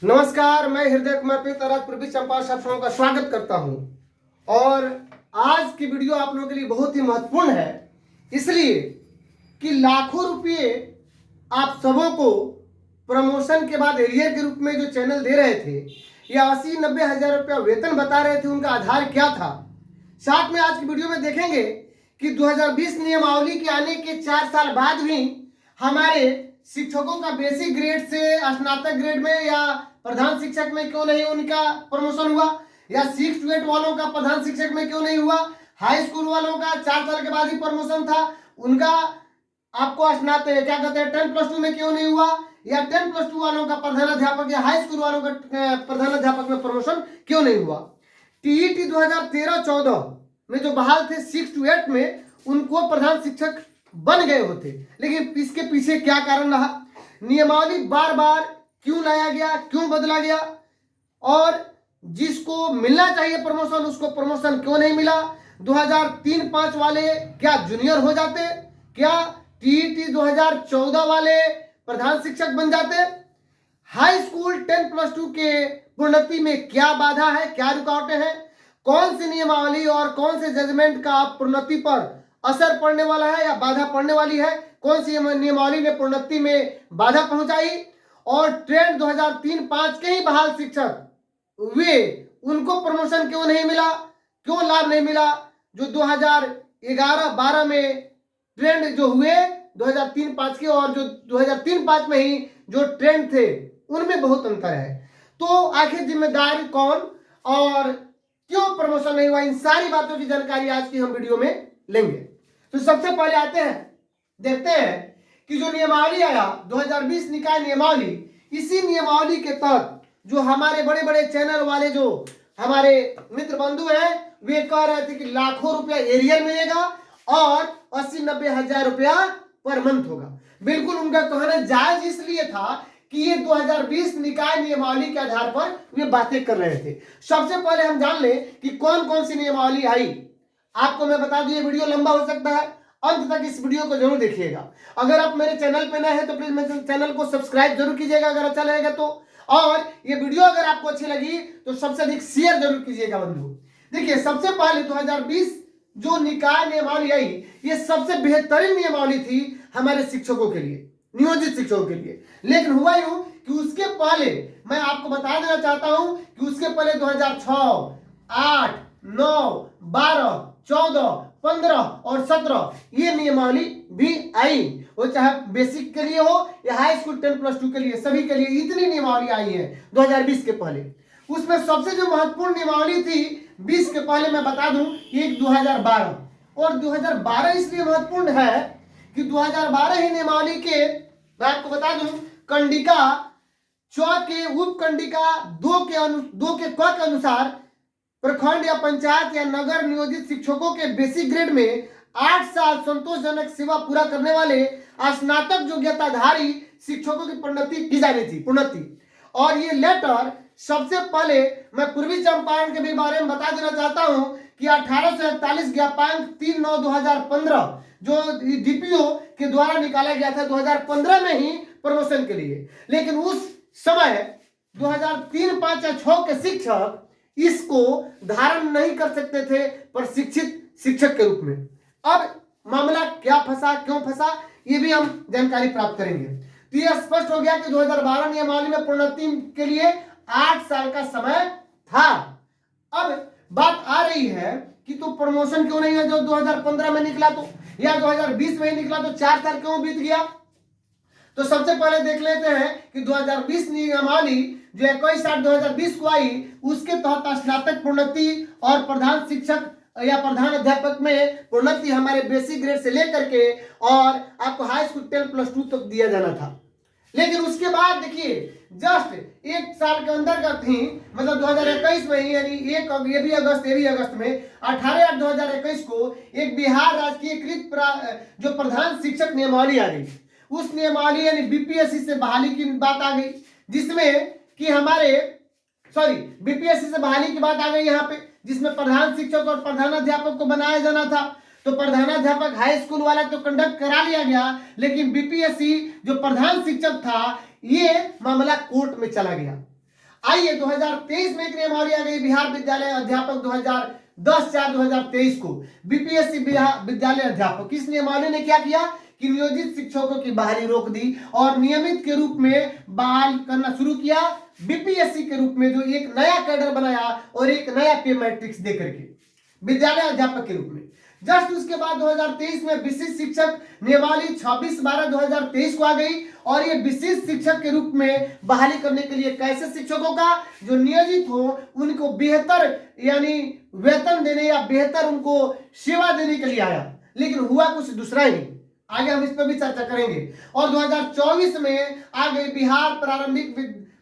नमस्कार, मैं हृदय कुमार पूर्वी चंपारण से आप सबों का स्वागत करता हूं। और आज की वीडियो आप लोगों के लिए बहुत ही महत्वपूर्ण है, इसलिए कि लाखों रुपये आप सबों को प्रमोशन के बाद एरियर के रूप में जो चैनल दे रहे थे या 80-90 हजार रुपया वेतन बता रहे थे, उनका आधार क्या था। साथ में आज की वीडियो में देखेंगे कि 2020 नियमावली के आने के 4 साल बाद भी हमारे शिक्षकों का बेसिक ग्रेड से स्नातक ग्रेड में या प्रधान शिक्षक में क्यों नहीं उनका प्रमोशन हुआ, या 6 to 8 वालों का प्रधान शिक्षक में क्यों नहीं हुआ। हाई स्कूल वालों का 4 साल के बाद ही प्रमोशन था, उनका आपको स्नातक क्या कहते हैं 10+2 में क्यों नहीं हुआ, या 10+2 वालों का प्रधानाध्यापक या हाई स्कूल वालों का प्रधानाध्यापक में प्रमोशन क्यों नहीं हुआ। टीईटी 2013-14 में जो बहाल थे 6 to 8 में, उनको प्रधान शिक्षक बन गए होते, लेकिन इसके पीछे क्या कारण रहा, नियमावली बार बार क्यों लाया गया, क्यों बदला गया, और जिसको मिलना चाहिए प्रमोशन उसको प्रमोशन क्यों नहीं मिला। 2003-5 वाले क्या जूनियर हो जाते, क्या टीईटी 2014 वाले प्रधान शिक्षक बन जाते। हाई स्कूल 10+2 के प्रोन्नति में क्या बाधा है, क्या रुकावटें हैं, कौन सी नियमावली और कौन से जजमेंट का प्रोन्नति पर असर पड़ने वाला है या बाधा पड़ने वाली है, कौन सी नियमावली ने प्रोन्नति में बाधा पहुंचाई, और ट्रेंड 2003-5 के ही बहाल शिक्षक वे उनको प्रमोशन क्यों नहीं मिला, क्यों लाभ नहीं मिला। जो 2011-12 में ट्रेंड जो हुए 2003-5 के और जो 2003-5 में ही जो ट्रेंड थे उनमें बहुत अंतर है। तो आखिर जिम्मेदार कौन और क्यों प्रमोशन नहीं हुआ, इन सारी बातों की जानकारी आज की हम वीडियो में लेंगे। तो सबसे पहले आते हैं, देखते हैं कि जो नियमावली आया 2020 निकाय नियमावली, इसी नियमावली के तहत जो हमारे बड़े बड़े चैनल वाले जो हमारे मित्र बंधु हैं वे कह रहे थे कि लाखों रुपया एरियर मिलेगा और 80-90 हजार रुपया पर मंथ होगा। बिल्कुल उनका कहना जायज इसलिए था कि ये 2020 निकाय नियमावली के आधार पर वे बातें कर रहे थे। सबसे पहले हम जान लें कि कौन कौन सी नियमावली आई। आपको मैं बता दूं ये वीडियो लंबा हो सकता है, अंत तक इस वीडियो को जरूर देखिएगा। अगर आप मेरे चैनल पे नए हैं तो प्लीज मेरे चैनल को सब्सक्राइब जरूर कीजिएगा अगर अच्छा लगेगा तो, और ये वीडियो अगर आपको अच्छी लगी तो सबसे अधिक शेयर जरूर कीजिएगा बंधु। देखिए सबसे पहले 2020 जो निकाय नियमावली आई, ये सबसे बेहतरीन नियमावली थी हमारे शिक्षकों के लिए, नियोजित शिक्षकों के लिए। लेकिन हुआ यूं कि उसके पहले मैं आपको बता देना चाहता हूं कि उसके पहले 2006, 8, 9, 12, 14, 15 और 17 ये नियमावली भी आई, वो चाहे बेसिक के लिए हो या हाई स्कूल 10+2 के लिए, सभी के लिए इतनी नियमावली आई है 2020 के पहले। उसमें सबसे जो महत्वपूर्ण नियमावली थी 20 के पहले मैं बता दूं, एक 2012, और 2012 इसलिए महत्वपूर्ण है कि 2012 ही नियमावली के मैं आपको बता दूं कंडिका च के उप कंडिका 2 के क के अनुसार प्रखंड या पंचायत या नगर नियोजित शिक्षकों के बेसिक ग्रेड में 8 साल संतोषजनक सेवा पूरा करने वाले स्नातक योग्यताधारी शिक्षकों की प्रोन्नति की जानी थी, प्रोन्नति। और ये लेटर सबसे पहले मैं पूर्वी चंपारण के भी बारे में बता देना चाहता हूं कि 1841 ज्ञापांक 3/9/2015 जो डीपीओ के द्वारा निकाला गया था 2015 में ही प्रमोशन के लिए। लेकिन उस समय 2003-5 या 6 के शिक्षक इसको धारण नहीं कर सकते थे प्रशिक्षित शिक्षक के रूप में। अब मामला क्या फंसा, क्यों फंसा, ये भी हम जानकारी प्राप्त करेंगे। तो यह स्पष्ट हो गया कि 2012 नियमावली में प्रोन्नति के लिए 8 साल का समय था। अब बात आ रही है कि तो प्रमोशन क्यों नहीं है जो 2015 में निकला तो, या 2020 में ही निकला तो 4 साल क्यों बीत गया। तो सबसे पहले देख लेते हैं कि 2020 नियमावली जो 21/8/2020 को आई, उसके तहत स्नातक प्रोन्नति और प्रधान शिक्षक या प्रधान अध्यापक में प्रोन्नति हमारे बेसिक ग्रेड से लेकर के और आपको हाई स्कूल 10+2 तक दिया जाना था। लेकिन उसके बाद देखिए जस्ट 1 साल के अंदर का थी, मतलब 2021 में ही, यानी ये भी अगस्त में 18/8/2021 को एक बिहार राजकीयकृत जो प्रधान शिक्षक नियमावली आ गई। उस नियमावली यानी बीपीएससी से बहाली की बात आ गई, जिसमें कि बीपीएससी से बहाली की बात आ गई यहाँ पे, जिसमें प्रधान शिक्षक और प्रधानाध्यापक को बनाया जाना था। तो प्रधानाध्यापक हाई स्कूल वाला तो कंडक्ट करा लिया गया, लेकिन बीपीएससी जो प्रधान शिक्षक था ये मामला कोर्ट में चला गया। आइए 2023 में एक नियमावली आ गई, बिहार विद्यालय अध्यापक 10/4/2023 को बीपीएससी विद्यालय अध्यापक। इस नियमावली ने क्या किया कि नियोजित शिक्षकों की बहाली रोक दी और नियमित के रूप में बहाल करना शुरू किया, बीपीएससी के रूप में जो एक नया कैडर बनाया और एक नया पे मैट्रिक्स दे करके विद्यालय अध्यापक के रूप में। जस्ट उसके बाद 2023 में विशिष्ट शिक्षक नियमावली 26/12/2023 को आ गई और ये विशिष्ट शिक्षक के रूप में बहाली करने के लिए कैसे शिक्षकों का जो नियोजित हो उनको बेहतर यानी वेतन देने या बेहतर उनको सेवा देने के लिए आया, लेकिन हुआ कुछ दूसरा ही। आगे हम इस पर भी चर्चा करेंगे। और 2024 में आ गई बिहार प्रारंभिक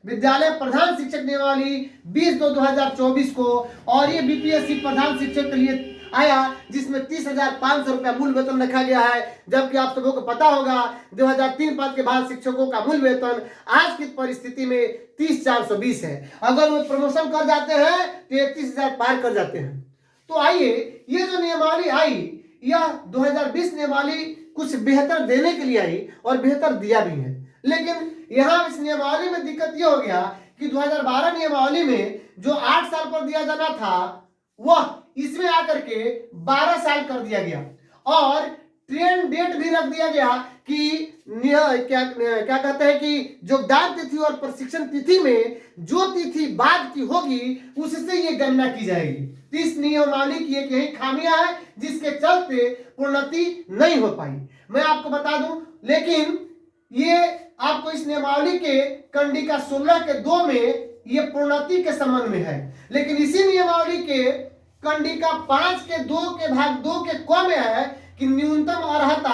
विद्यालय प्रधान शिक्षक नियमावली 20/2/2024 को और ये बीपीएससी प्रधान शिक्षक के लिए आया, जिसमें 30,500 रुपया मूल वेतन रखा गया है। जबकि आप सबको पता होगा 2003-5 के बाद शिक्षकों का मूल वेतन आज की परिस्थिति में 30,420 है। अगर वो प्रमोशन कर जाते हैं तो 31,000 पार कर जाते हैं। तो आइए, ये जो नियमावली आई यह 2020 नियमावली कुछ बेहतर देने के लिए आई और बेहतर दिया भी है। लेकिन यहाँ इस नियमावली में दिक्कत यह हो गया कि 2012 नियमावली में जो 8 साल पर दिया जाना था वह इसमें आकर के 12 साल कर दिया गया और ट्रेन डेट भी रख दिया गया कि क्या कहते हैं कि योगदान तिथि और प्रशिक्षण तिथि में जो तिथि बाद की होगी उससे ये गणना की जाएगी। तो इस नियमावली की एक यही खामियां है जिसके चलते प्रोन्नति नहीं हो पाई। मैं आपको बता दूं, लेकिन ये आपको इस नियमावली के कंडिका 16 के 2 में ये प्रोन्नति के संबंध में है, लेकिन इसी नियमावली के कंडिका 5 के 2 के भाग 2 के क में है कि न्यूनतम अर्हता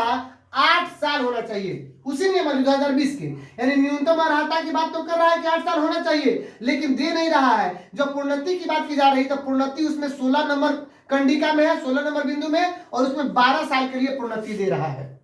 8 साल होना चाहिए। उसी नियमावली 2020 के, यानी न्यूनतम अर्हता की बात तो कर रहा है कि 8 साल होना चाहिए, लेकिन दे नहीं रहा है। जब प्रोन्नति की बात की जा रही तो प्रोन्नति उसमें 16 नंबर कंडिका में है, 16 नंबर बिंदु में, और उसमें 12 साल के लिए प्रोन्नति दे रहा है।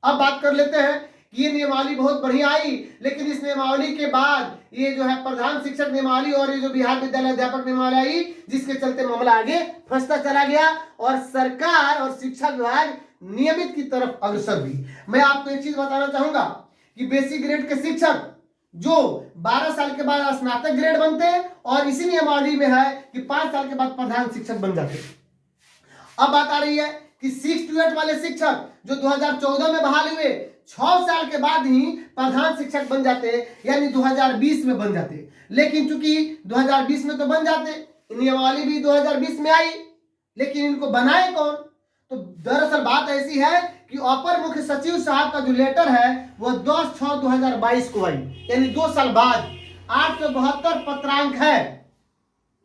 अब बात कर लेते हैं कि ये नियमावली बहुत बढ़िया आई, लेकिन इस नियमावली के बाद ये जो है प्रधान शिक्षक नियमावली और ये जो बिहार विद्यालय अध्यापक नियमावली आई, जिसके चलते मामला आगे फंसता चला गया और सरकार और शिक्षा विभाग नियमित की तरफ अग्रसर हुई। मैं आपको एक चीज बताना चाहूंगा कि बेसिक ग्रेड के शिक्षक जो 12 साल के बाद स्नातक ग्रेड बनते और इसी नियमावली में है कि 5 साल के बाद प्रधान शिक्षक बन जाते। अब बात आ रही है कि 6 to 8 वाले शिक्षक जो 2014 में बहाल हुए 6 साल के बाद ही प्रधान शिक्षक बन जाते, यानी 2020 में बन जाते। लेकिन चूंकि 2020 में तो बन जाते, नियमावली भी 2020 में आई, लेकिन इनको बनाए कौन? तो दरअसल बात ऐसी है कि अपर मुख्य सचिव साहब का जो लेटर है वह 10/6/2022 को आई, यानी 2 साल बाद 872 पत्रांक है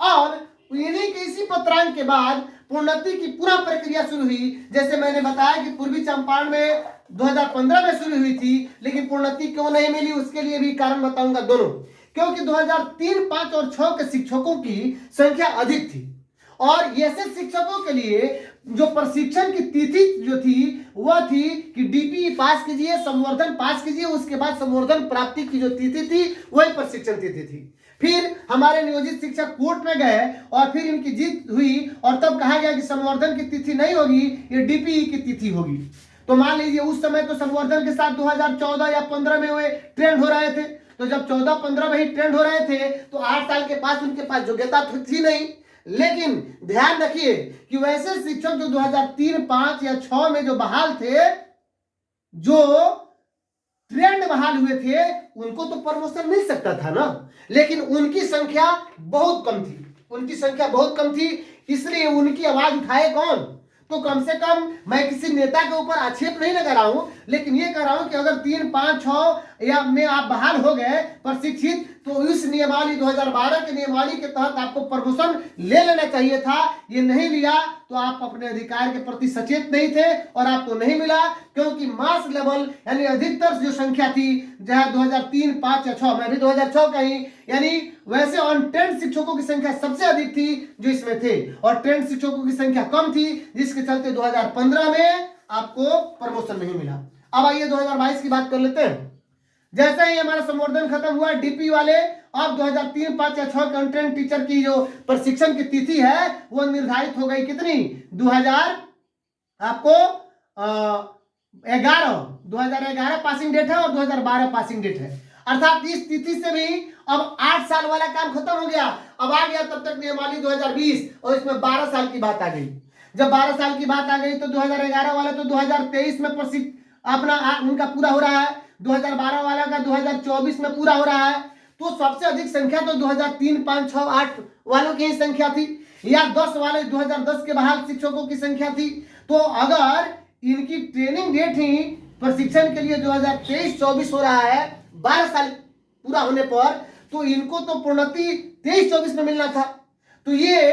और इन्हीं के इसी पत्रांक के बाद प्रोन्नति की पूरा प्रक्रिया शुरू हुई। जैसे मैंने बताया कि पूर्वी चंपारण में 2015 में शुरू हुई थी, लेकिन प्रोन्नति क्यों नहीं मिली उसके लिए भी कारण बताऊंगा दोनों। क्योंकि 2003, 5 और 6 के शिक्षकों की संख्या अधिक थी और ऐसे शिक्षकों के लिए जो प्रशिक्षण की तिथि जो थी वह थी कि डीपीई पास कीजिए, संवर्धन पास कीजिए, उसके बाद संवर्धन प्राप्ति की जो तिथि थी वही प्रशिक्षण तिथि थी। फिर हमारे नियोजित शिक्षक कोर्ट में गए और फिर इनकी जीत हुई और तब कहा गया कि संवर्धन की तिथि नहीं होगी, ये डीपीई की तिथि होगी। तो मान लीजिए उस समय तो संवर्धन के साथ 2014 या 15 में वे ट्रेंड हो रहे थे, तो जब 14-15 में ही ट्रेंड हो रहे थे तो 8 साल के पास उनके पास योग्यता थी नहीं। लेकिन ध्यान रखिए कि वैसे शिक्षक जो 2003, 5 या 6 में जो बहाल थे, जो ट्रेंड बहाल हुए थे, उनको तो प्रमोशन मिल सकता था ना, लेकिन उनकी संख्या बहुत कम थी, उनकी संख्या बहुत कम थी, इसलिए उनकी आवाज उठाए कौन? तो कम से कम मैं किसी नेता के ऊपर आक्षेप नहीं लगा रहा हूं, लेकिन ये कह रहा हूं कि अगर 3, 5, 6 या में आप बहाल हो गए प्रशिक्षित, तो इस नियमावली 2012 के नियमावली के तहत आपको प्रमोशन ले लेना चाहिए था। ये नहीं लिया तो आप अपने अधिकार के प्रति सचेत नहीं थे और आपको नहीं मिला, क्योंकि मास लेवल यानी अधिकतर जो संख्या थी, जहां 2003, 5 या 6, मैं भी 2006 का ही, यानी वैसे ऑन ट्रेंड शिक्षकों की संख्या सबसे अधिक थी जो इसमें थे और ट्रेंड शिक्षकों की संख्या कम थी, जिसके चलते 2015 में आपको प्रमोशन नहीं मिला। अब आइए 2022 की बात कर लेते हैं। जैसे ही हमारा संवर्धन खत्म हुआ डीपी वाले, अब 2003, 5 या 6 कंटेंट टीचर की जो प्रशिक्षण की तिथि है वो निर्धारित हो गई कितनी? 2011 पासिंग डेट है और 2012 पासिंग डेट है। अर्थात इस तिथि से भी अब 8 साल वाला काम खत्म हो गया। अब आ गया तब तक नियमावली 2020 और इसमें 12 साल की बात आ गई। जब 12 साल की बात आ गई तो 2011 वाला तो 2023 में अपना उनका पूरा हो रहा है, 2012 वाला का 2024 में पूरा हो रहा है। तो सबसे अधिक संख्या तो 2003, 5, 6, 8 वालों की ही संख्या थी, या 10 वाले 2010 के बहाल शिक्षकों की संख्या थी। तो अगर इनकी ट्रेनिंग डेट ही प्रशिक्षण के लिए 2023-24 हो रहा है 12 साल पूरा होने पर, तो इनको तो प्रोन्नति 23-24 में मिलना था। तो ये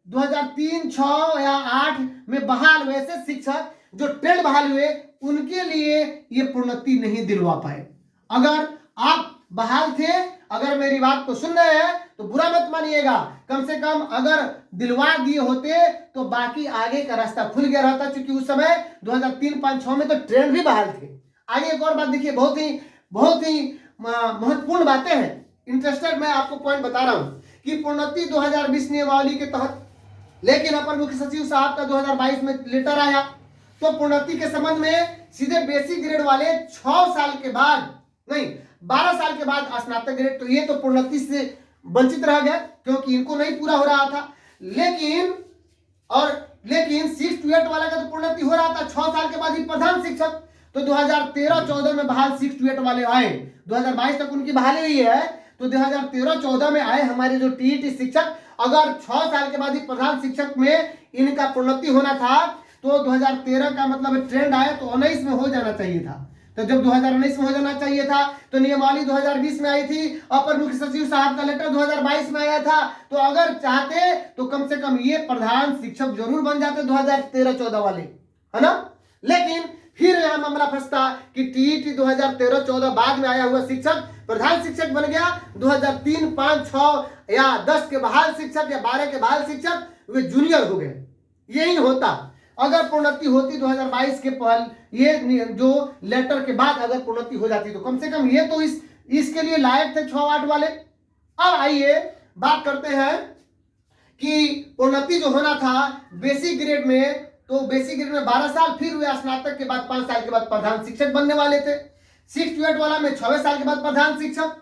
2003, 6 या 8 में बहाल वैसे शिक्षक जो ट्रेंड बहाल हुए उनके लिए ये प्रोन्नति नहीं दिलवा पाए। अगर आप बहाल थे, अगर मेरी बात को सुन रहे हैं तो बुरा मत मानिएगा, कम से कम अगर दिलवा दिए होते तो बाकी आगे का रास्ता खुल गया रहता, क्योंकि उस समय 2003, 5, 6 में तो ट्रेंड भी बहाल थे। आगे एक और बात देखिए, बहुत ही महत्वपूर्ण बातें हैं, इंटरेस्टेड मैं आपको पॉइंट बता रहा हूं कि प्रोन्नति 2020 नियमावली के तहत, लेकिन अपर मुख्य सचिव साहब का 2022 में लेटर आया तो प्रोन्नति के संबंध में सीधे बेसिक ग्रेड वाले 6 साल के बाद नहीं 12 साल के बाद स्नातक ग्रेड, तो ये तो प्रोन्नति से वंचित रह गया क्योंकि इनको नहीं पूरा हो रहा था। लेकिन 6 to 8 वाला का तो प्रोन्नति हो रहा था 6 साल के बाद ही प्रधान शिक्षक। तो 2013-14 में बहाल 6 to 8 वाले आए, 2022 तक उनकी बहाली हुई है। तो 2013-14 में आए हमारे जो टीईटी शिक्षक, अगर 6 साल के बाद ही प्रधान शिक्षक में इनका प्रोन्नति होना था तो 2013 का मतलब ट्रेंड आया तो 19 में हो जाना चाहिए था। तो जब 2019 में हो जाना चाहिए था तो नियमावली 2020 में आई थी, अपर मुख्य सचिव साहब का लेटर 2022 में आया था। तो अगर चाहते तो कम से कम ये प्रधान शिक्षक जरूर बन जाते 2013-14 वाले, है ना। लेकिन फिर यह मामला फंसता कि टीईटी 2013-14 बाद में आया हुआ शिक्षक प्रधान शिक्षक बन गया, 2003, 5, 6 या 10 के बहाल शिक्षक या 12 के बहाल शिक्षक वे जूनियर हो गए। यही होता अगर प्रोन्नति होती 2022 के पहले, ये जो लेटर के बाद अगर प्रोन्नति हो जाती तो कम से कम ये तो इसके लिए लायक थे 6-8 वाले। अब आइए बात करते हैं कि प्रोन्नति जो होना था बेसिक ग्रेड में, तो बेसिक ग्रेड में 12 साल, फिर वे स्नातक के बाद 5 साल के बाद प्रधान शिक्षक बनने वाले थे। 6 to 8 वाला में 6 साल के बाद प्रधान शिक्षक,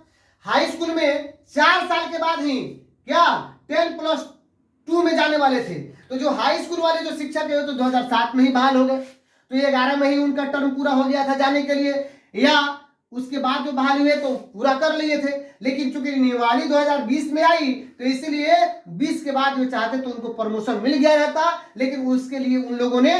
हाई स्कूल में 4 साल के बाद ही क्या 10+2 में जाने वाले थे। तो जो हाई स्कूल वाले जो शिक्षक है तो 2007 में ही बहाल हो गए, तो ये 11 में ही उनका टर्म पूरा हो गया था जाने के लिए, या उसके बाद जो बहाल हुए तो पूरा कर लिए थे। लेकिन चूंकि नियमावली 2020 में आई तो इसीलिए 20 के बाद वे चाहते तो उनको प्रमोशन मिल गया रहता, लेकिन उसके लिए उन लोगों ने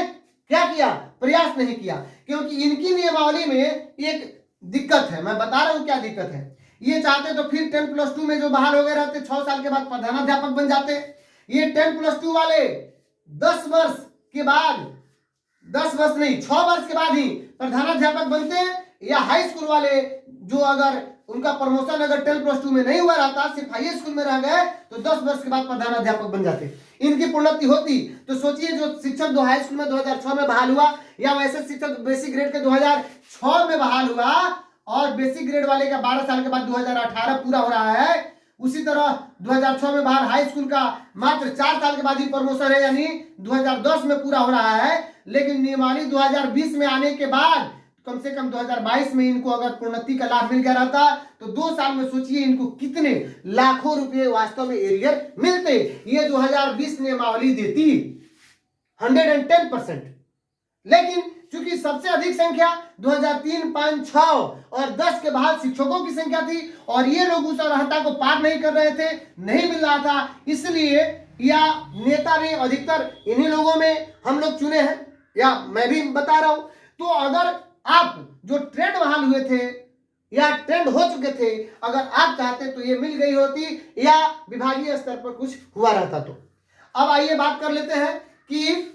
क्या किया, प्रयास नहीं किया। क्योंकि इनकी नियमावली में एक दिक्कत है, मैं बता रहा हूं क्या दिक्कत है। ये चाहते तो फिर 10+2 में जो बहाल हो गए रहते 6 साल के बाद प्रधानाध्यापक बन जाते। ये 10+2 वाले 10 वर्ष के बाद, 10 वर्ष नहीं 6 वर्ष के बाद ही प्रधानाध्यापक बनते, या हाई स्कूल वाले जो अगर उनका प्रमोशन अगर 10+2 में नहीं हुआ रहता, सिर्फ हाई स्कूल में रह गए तो 10 वर्ष के बाद प्रधानाध्यापक बन जाते। इनकी प्रोन्नति होती तो सोचिए जो शिक्षक जो हाई स्कूल में 2006 में बहाल हुआ, या वैसे शिक्षक बेसिक ग्रेड के 2006 में बहाल हुआ और बेसिक ग्रेड वाले का 12 साल के बाद 2018 पूरा हो रहा है, उसी तरह 2006 में बहाल हाई स्कूल का मात्र 4 साल के बाद ही प्रमोशन है, यानी 2010 में पूरा हो रहा है। लेकिन नियमावली 2020 में आने के बाद कम से कम 2022 में इनको अगर प्रोन्नति का लाभ मिल गया रहता तो 2 साल में सोचिए इनको कितने लाखों रुपए वास्तव में एरियर मिलते। ये 2020 नियमावली देती 110%, लेकिन चूंकि सबसे अधिक संख्या 2003, 5, 6 और 10 के बाद शिक्षकों की संख्या थी और ये लोग उस अर्हता को पार नहीं कर रहे थे, नहीं मिल रहा था, इसलिए या नेता भी अधिकतर इन्हीं लोगों में हम लोग चुने हैं, या मैं भी बता रहा हूं। तो अगर आप जो ट्रेंड बहाल हुए थे या ट्रेंड हो चुके थे, अगर आप चाहते तो ये मिल गई होती या विभागीय स्तर पर कुछ हुआ रहता। तो अब आइए बात कर लेते हैं कि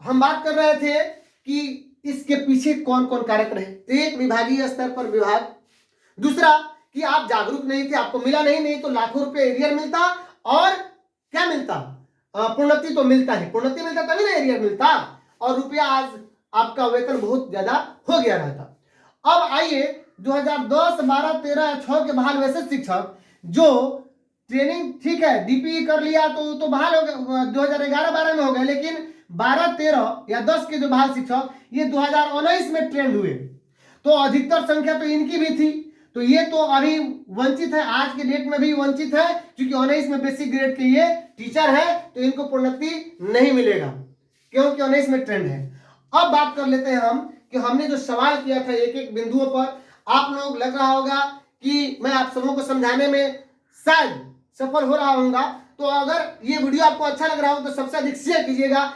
हम बात कर रहे थे कि इसके पीछे कौन कौन कारक रहे। तो एक विभागीय स्तर पर विभाग, दूसरा कि आप जागरूक नहीं थे, आपको मिला नहीं तो लाखों रुपए एरियर मिलता, और क्या मिलता, प्रोन्नति तो मिलता है, प्रोन्नति मिलता तभी ना एरियर मिलता, और रुपया आज आपका वेतन बहुत ज्यादा हो गया रहता। अब आइए 2010, 12, 13, 6 के बहाल वैसे शिक्षक जो ट्रेनिंग ठीक है डीपीई कर लिया तो बहाल हो गए 2011-12 में हो गए, लेकिन 12, 13 या 10 के जो बहाल शिक्षक ये 2019 में ट्रेंड हुए। तो अधिकतर संख्या तो इनकी भी थी, तो ये तो अभी वंचित है, आज के डेट में भी वंचित है, क्योंकि 19 में बेसिक ग्रेड के ये टीचर है, तो इनको प्रोन्नति नहीं मिलेगा, क्योंकि 19 में ट्रेंड है। अब बात कर लेते हैं हम कि हमने जो सवाल किया था एक एक बिंदुओं पर, आप लोग लग रहा होगा कि मैं आप सबों को समझाने में शायद सफल हो रहा हूँगा। तो अगर ये वीडियो आपको अच्छा लग रहा हो तो सबसे अधिक शेयर कीजिएगा,